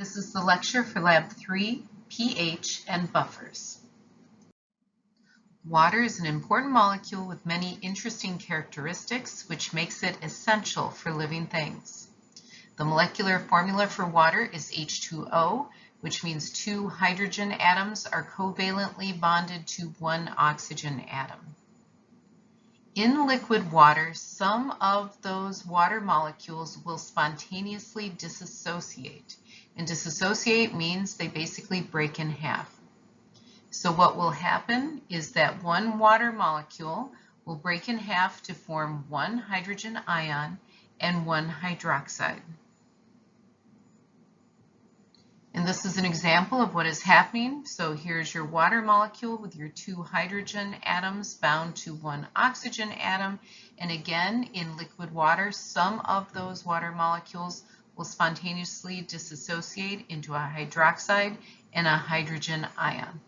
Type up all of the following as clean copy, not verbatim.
This is the lecture for Lab 3, pH and buffers. Water is an important molecule with many interesting characteristics, which makes it essential for living things. The molecular formula for water is H2O, which means 2 hydrogen atoms are covalently bonded to 1 oxygen atom. In liquid water, some of those water molecules will spontaneously dissociate. And dissociate means they basically break in half. So what will happen is that one water molecule will break in half to form 1 hydrogen ion and 1 hydroxide. And this is an example of what is happening. So here's your water molecule with your 2 hydrogen atoms bound to 1 oxygen atom. And again, in liquid water, some of those water molecules will spontaneously dissociate into a hydroxide and a hydrogen ion.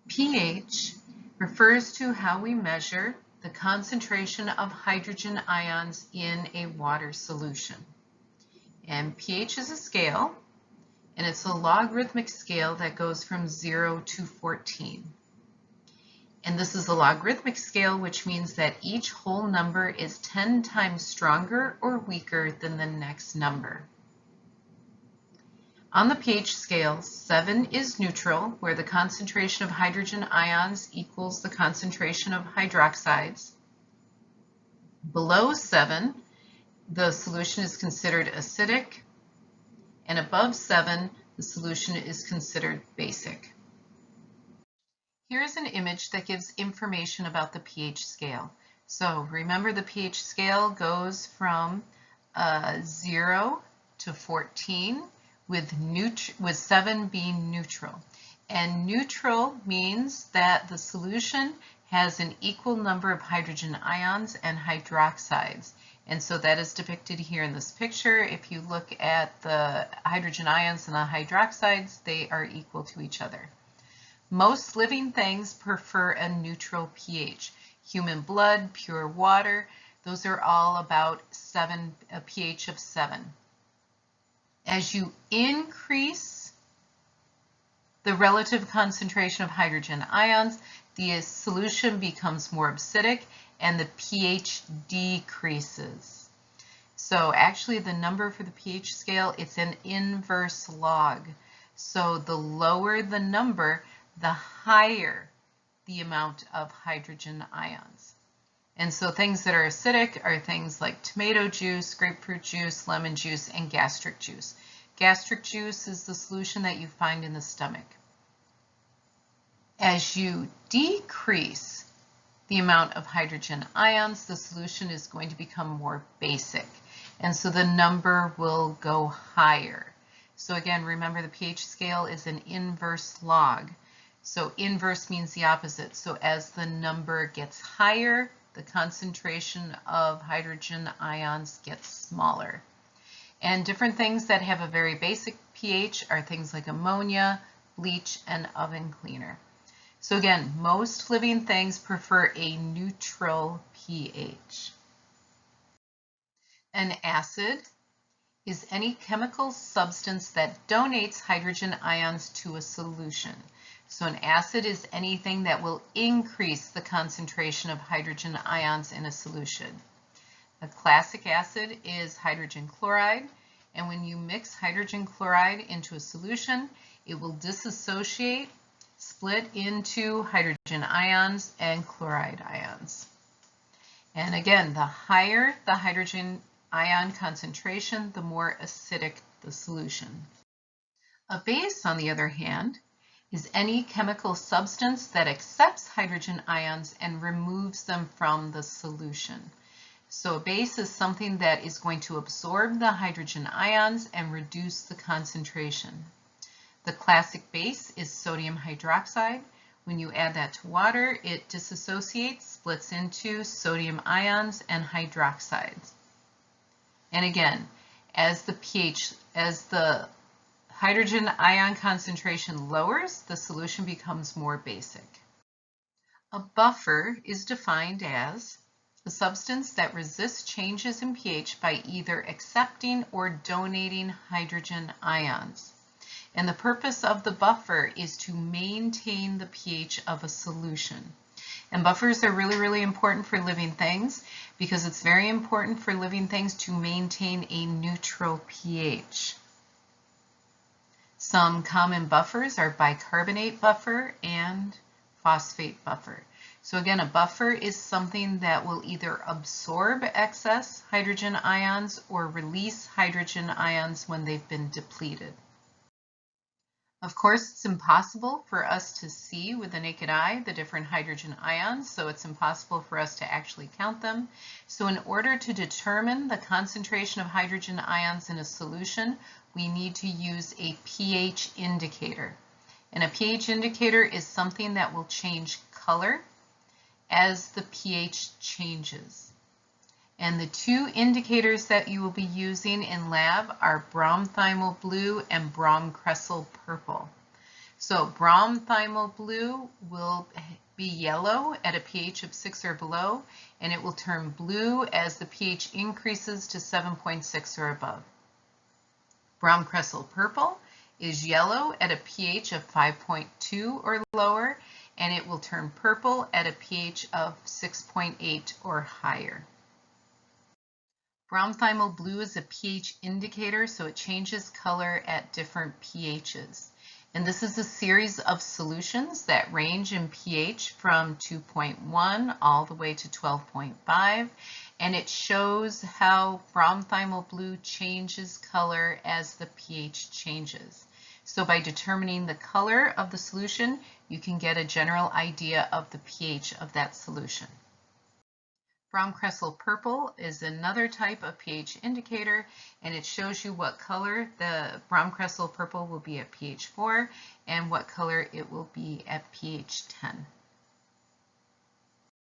pH refers to how we measure the concentration of hydrogen ions in a water solution. And pH is a scale, and it's a logarithmic scale that goes from 0 to 14. And this is a logarithmic scale, which means that each whole number is 10 times stronger or weaker than the next number. On the pH scale, 7 is neutral, where the concentration of hydrogen ions equals the concentration of hydroxides. Below 7, the solution is considered acidic, and above 7, the solution is considered basic. Here's an image that gives information about the pH scale. So remember, the pH scale goes from 0 to 14, with 7 being neutral. And neutral means that the solution has an equal number of hydrogen ions and hydroxides. And so that is depicted here in this picture. If you look at the hydrogen ions and the hydroxides, they are equal to each other. Most living things prefer a neutral pH. Human blood, pure water, those are all about a pH of 7. As you increase the relative concentration of hydrogen ions, the solution becomes more acidic and the pH decreases. So actually the number for the pH scale, it's an inverse log. So the lower the number, the higher the amount of hydrogen ions. And so things that are acidic are things like tomato juice, grapefruit juice, lemon juice, and gastric juice. Gastric juice is the solution that you find in the stomach. As you decrease the amount of hydrogen ions, the solution is going to become more basic. And so the number will go higher. So again, remember the pH scale is an inverse log. So inverse means the opposite. So as the number gets higher, the concentration of hydrogen ions gets smaller. And different things that have a very basic pH are things like ammonia, bleach, and oven cleaner. So again, most living things prefer a neutral pH. An acid is any chemical substance that donates hydrogen ions to a solution. So an acid is anything that will increase the concentration of hydrogen ions in a solution. A classic acid is hydrogen chloride, and when you mix hydrogen chloride into a solution, it will dissociate, split into hydrogen ions and chloride ions. And again, the higher the hydrogen ion concentration, the more acidic the solution. A base, on the other hand, is any chemical substance that accepts hydrogen ions and removes them from the solution. So a base is something that is going to absorb the hydrogen ions and reduce the concentration. The classic base is sodium hydroxide. When you add that to water, it dissociates, splits into sodium ions and hydroxides. And again, as the hydrogen ion concentration lowers, the solution becomes more basic. A buffer is defined as a substance that resists changes in pH by either accepting or donating hydrogen ions. And the purpose of the buffer is to maintain the pH of a solution. And buffers are really, really important for living things because it's very important for living things to maintain a neutral pH. Some common buffers are bicarbonate buffer and phosphate buffer. So again, a buffer is something that will either absorb excess hydrogen ions or release hydrogen ions when they've been depleted. Of course, it's impossible for us to see with the naked eye the different hydrogen ions, so it's impossible for us to actually count them. So in order to determine the concentration of hydrogen ions in a solution, we need to use a pH indicator. And a pH indicator is something that will change color as the pH changes. And the two indicators that you will be using in lab are Bromothymol Blue and Bromcresol Purple. So Bromothymol Blue will be yellow at a pH of 6 or below, and it will turn blue as the pH increases to 7.6 or above. Bromcresol Purple is yellow at a pH of 5.2 or lower, and it will turn purple at a pH of 6.8 or higher. Bromothymol Blue is a pH indicator, so it changes color at different pHs. And this is a series of solutions that range in pH from 2.1 all the way to 12.5, and it shows how Bromothymol Blue changes color as the pH changes. So by determining the color of the solution, you can get a general idea of the pH of that solution. Bromcresol Purple is another type of pH indicator, and it shows you what color the Bromcresol Purple will be at pH 4 and what color it will be at pH 10.